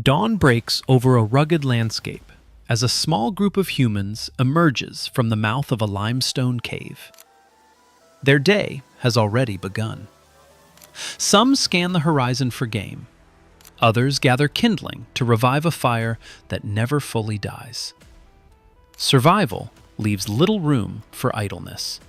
Dawn breaks over a rugged landscape as a small group of humans emerges from the mouth of a limestone cave. Their day has already begun. Some scan the horizon for game. Others gather kindling to revive a fire that never fully dies. Survival leaves little room for idleness.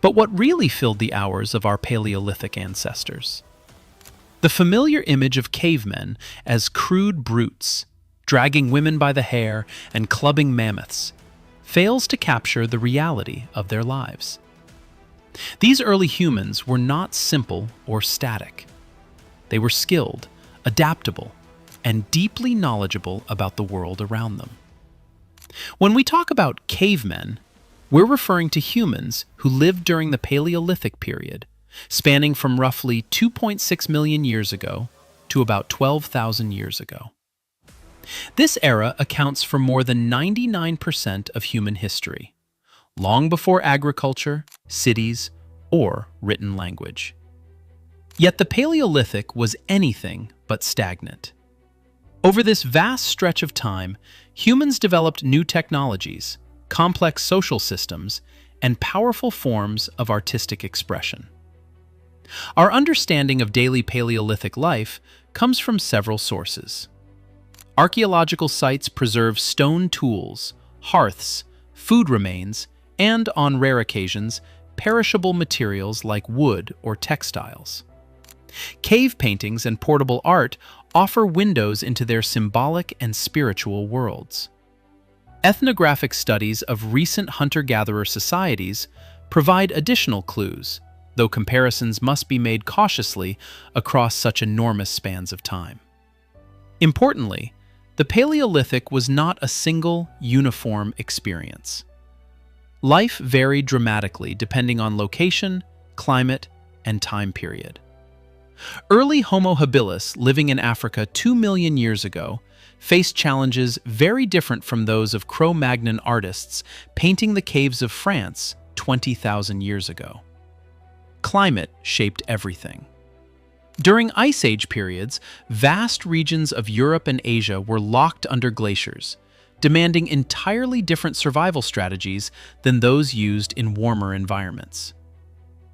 But what really filled the hours of our Paleolithic ancestors? The familiar image of cavemen as crude brutes, dragging women by the hair and clubbing mammoths, fails to capture the reality of their lives. These early humans were not simple or static. They were skilled, adaptable, and deeply knowledgeable about the world around them. When we talk about cavemen, we're referring to humans who lived during the Paleolithic period, spanning from roughly 2.6 million years ago to about 12,000 years ago. This era accounts for more than 99% of human history, long before agriculture, cities, or written language. Yet the Paleolithic was anything but stagnant. Over this vast stretch of time, humans developed new technologies, complex social systems, and powerful forms of artistic expression. Our understanding of daily Paleolithic life comes from several sources. Archaeological sites preserve stone tools, hearths, food remains, and, on rare occasions, perishable materials like wood or textiles. Cave paintings and portable art offer windows into their symbolic and spiritual worlds. Ethnographic studies of recent hunter-gatherer societies provide additional clues, though comparisons must be made cautiously across such enormous spans of time. Importantly, the Paleolithic was not a single, uniform experience. Life varied dramatically depending on location, climate, and time period. Early Homo habilis living in Africa 2 million years ago faced challenges very different from those of Cro-Magnon artists painting the caves of France 20,000 years ago. Climate shaped everything. During Ice Age periods, vast regions of Europe and Asia were locked under glaciers, demanding entirely different survival strategies than those used in warmer environments.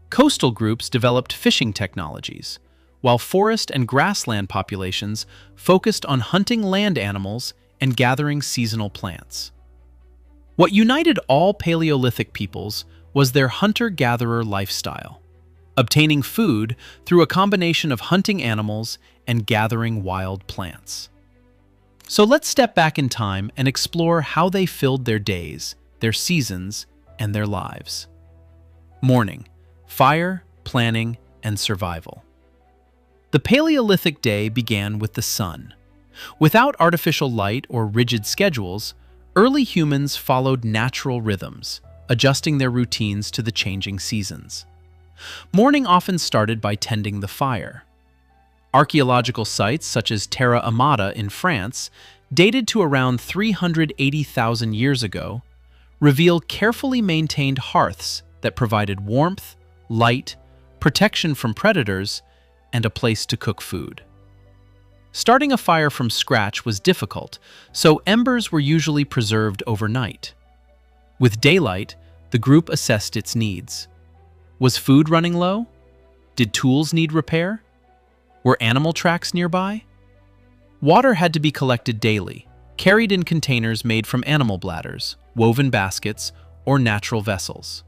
Coastal groups developed fishing technologies, while forest and grassland populations focused on hunting land animals and gathering seasonal plants. What united all Paleolithic peoples was their hunter-gatherer lifestyle, obtaining food through a combination of hunting animals and gathering wild plants. So let's step back in time and explore how they filled their days, their seasons, and their lives. Morning, fire, planning, and survival. The Paleolithic day began with the sun. Without artificial light or rigid schedules, early humans followed natural rhythms, adjusting their routines to the changing seasons. Morning often started by tending the fire. Archaeological sites such as Terra Amata in France, dated to around 380,000 years ago, reveal carefully maintained hearths that provided warmth, light, protection from predators, and a place to cook food. Starting a fire from scratch was difficult, so embers were usually preserved overnight. With daylight, the group assessed its needs. Was food running low? Did tools need repair? Were animal tracks nearby? Water had to be collected daily, carried in containers made from animal bladders, woven baskets, or natural vessels.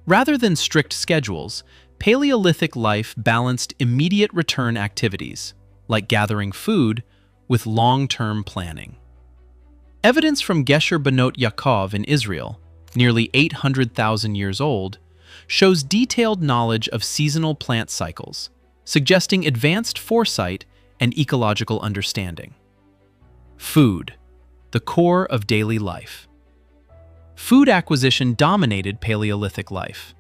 Rather than strict schedules, Paleolithic life balanced immediate return activities, like gathering food, with long-term planning. Evidence from Gesher Benot Yaakov in Israel, nearly 800,000 years old, shows detailed knowledge of seasonal plant cycles, suggesting advanced foresight and ecological understanding. Food, the core of daily life. Food acquisition dominated Paleolithic life.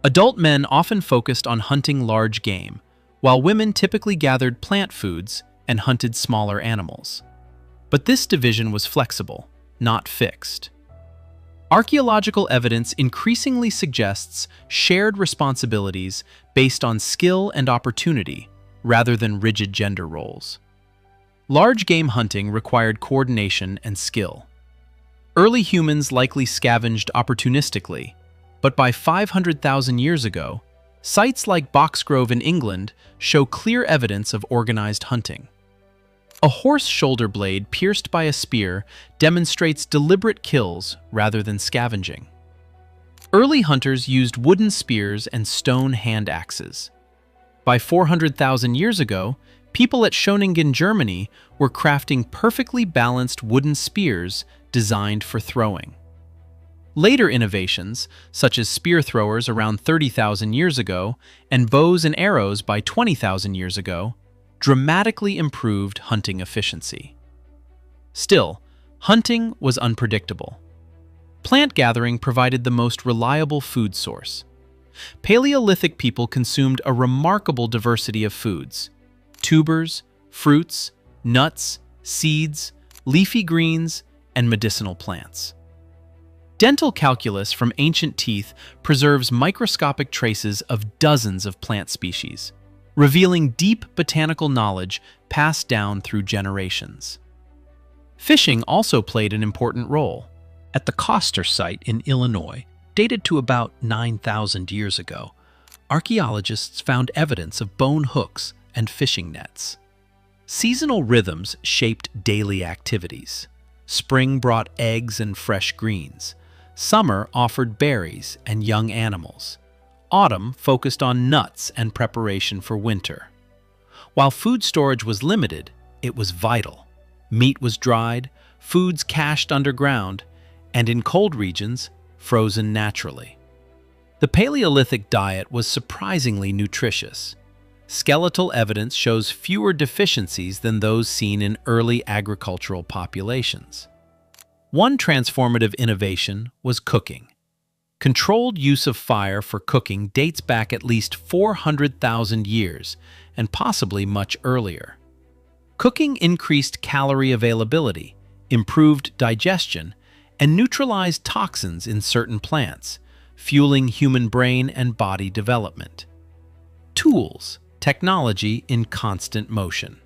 Adult men often focused on hunting large game, while women typically gathered plant foods and hunted smaller animals. But this division was flexible, not fixed. Archaeological evidence increasingly suggests shared responsibilities based on skill and opportunity rather than rigid gender roles. Large game hunting required coordination and skill. Early humans likely scavenged opportunistically, but by 500,000 years ago, sites like Boxgrove in England show clear evidence of organized hunting. A horse shoulder blade pierced by a spear demonstrates deliberate kills rather than scavenging. Early hunters used wooden spears and stone hand axes. By 400,000 years ago, people at Schöningen, Germany, were crafting perfectly balanced wooden spears designed for throwing. Later innovations, such as spear throwers around 30,000 years ago and bows and arrows by 20,000 years ago, dramatically improved hunting efficiency. Still, hunting was unpredictable. Plant gathering provided the most reliable food source. Paleolithic people consumed a remarkable diversity of foods: tubers, fruits, nuts, seeds, leafy greens, and medicinal plants. Dental calculus from ancient teeth preserves microscopic traces of dozens of plant species, revealing deep botanical knowledge passed down through generations. Fishing also played an important role. At the Coster site in Illinois, dated to about 9,000 years ago, archaeologists found evidence of bone hooks and fishing nets. Seasonal rhythms shaped daily activities. Spring brought eggs and fresh greens. Summer offered berries and young animals. Autumn focused on nuts and preparation for winter. While food storage was limited, it was vital. Meat was dried, foods cached underground, and in cold regions, frozen naturally. The Paleolithic diet was surprisingly nutritious. Skeletal evidence shows fewer deficiencies than those seen in early agricultural populations. One transformative innovation was cooking. Controlled use of fire for cooking dates back at least 400,000 years, and possibly much earlier. Cooking increased calorie availability, improved digestion, and neutralized toxins in certain plants, fueling human brain and body development. Tools, technology in constant motion.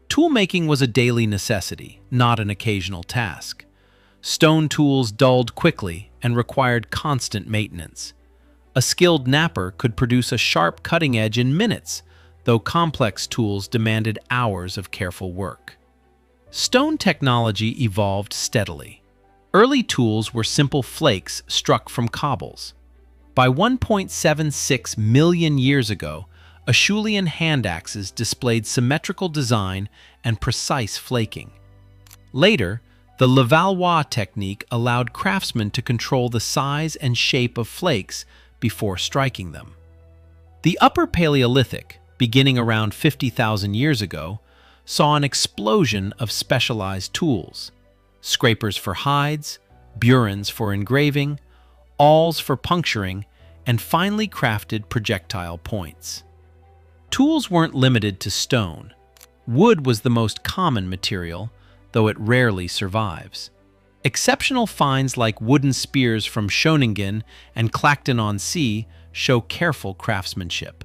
Toolmaking was a daily necessity, not an occasional task. Stone tools dulled quickly and required constant maintenance. A skilled knapper could produce a sharp cutting edge in minutes, though complex tools demanded hours of careful work. Stone technology evolved steadily. Early tools were simple flakes struck from cobbles. By 1.76 million years ago, Acheulean hand axes displayed symmetrical design and precise flaking. Later, the Levallois technique allowed craftsmen to control the size and shape of flakes before striking them. The Upper Paleolithic, beginning around 50,000 years ago, saw an explosion of specialized tools: scrapers for hides, burins for engraving, awls for puncturing, and finely crafted projectile points. Tools weren't limited to stone. Wood was the most common material, though it rarely survives. Exceptional finds like wooden spears from Schöningen and Clacton-on-Sea show careful craftsmanship.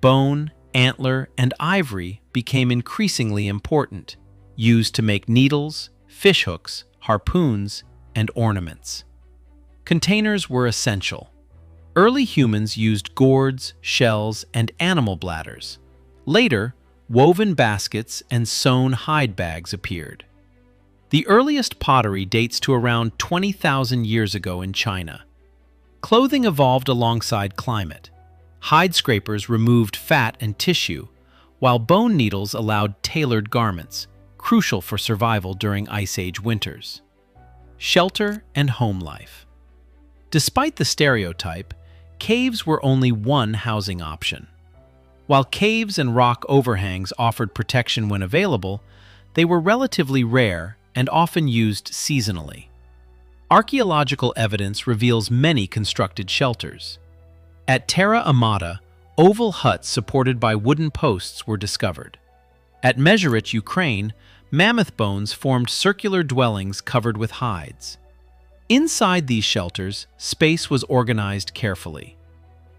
Bone, antler, and ivory became increasingly important, used to make needles, fishhooks, harpoons, and ornaments. Containers were essential. Early humans used gourds, shells, and animal bladders. Later, woven baskets and sewn hide bags appeared. The earliest pottery dates to around 20,000 years ago in China. Clothing evolved alongside climate. Hide scrapers removed fat and tissue, while bone needles allowed tailored garments, crucial for survival during Ice Age winters. Shelter and home life. Despite the stereotype, caves were only one housing option. While caves and rock overhangs offered protection when available, they were relatively rare and often used seasonally. Archaeological evidence reveals many constructed shelters. At Terra Amata, oval huts supported by wooden posts were discovered. At Mezherit, Ukraine, mammoth bones formed circular dwellings covered with hides. Inside these shelters, space was organized carefully.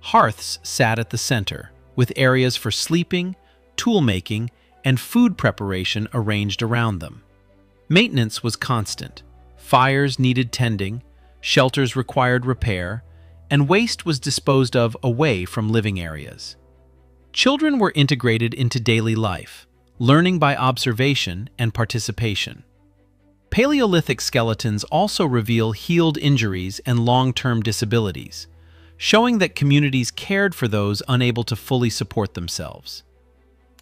Hearths sat at the center, with areas for sleeping, tool making, and food preparation arranged around them. Maintenance was constant. Fires needed tending, shelters required repair, and waste was disposed of away from living areas. Children were integrated into daily life, learning by observation and participation. Paleolithic skeletons also reveal healed injuries and long-term disabilities, showing that communities cared for those unable to fully support themselves.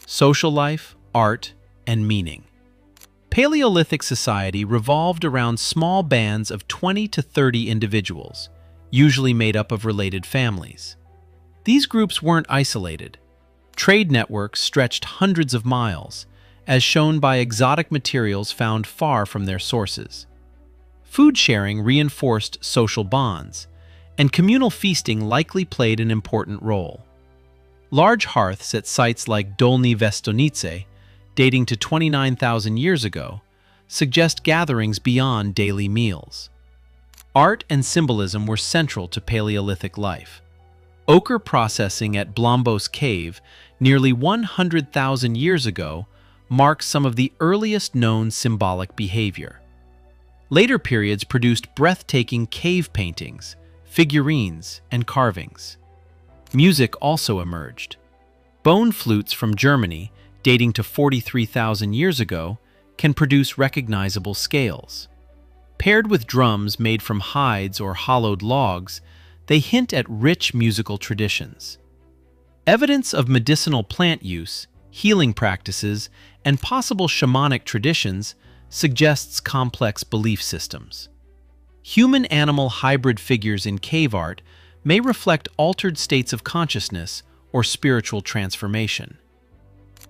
Social life, art, and meaning. Paleolithic society revolved around small bands of 20 to 30 individuals, usually made up of related families. These groups weren't isolated. Trade networks stretched hundreds of miles, as shown by exotic materials found far from their sources. Food sharing reinforced social bonds, and communal feasting likely played an important role. Large hearths at sites like Dolny Vestonice, dating to 29,000 years ago, suggest gatherings beyond daily meals. Art and symbolism were central to Paleolithic life. Ochre processing at Blombos Cave, nearly 100,000 years ago, marks some of the earliest known symbolic behavior. Later periods produced breathtaking cave paintings, figurines, and carvings. Music also emerged. Bone flutes from Germany, dating to 43,000 years ago, can produce recognizable scales. Paired with drums made from hides or hollowed logs, they hint at rich musical traditions. Evidence of medicinal plant use, healing practices, and possible shamanic traditions suggests complex belief systems. Human-animal hybrid figures in cave art may reflect altered states of consciousness or spiritual transformation.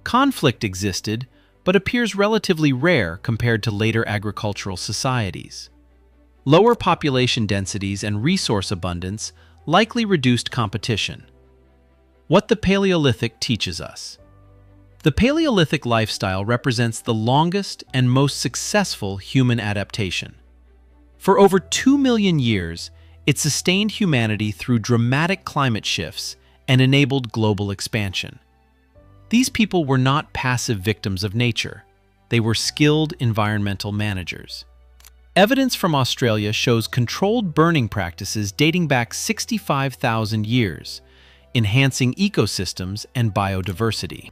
Conflict existed, but appears relatively rare compared to later agricultural societies. Lower population densities and resource abundance likely reduced competition. What the Paleolithic teaches us. The Paleolithic lifestyle represents the longest and most successful human adaptation. For over 2 million years, it sustained humanity through dramatic climate shifts and enabled global expansion. These people were not passive victims of nature. They were skilled environmental managers. Evidence from Australia shows controlled burning practices dating back 65,000 years, enhancing ecosystems and biodiversity.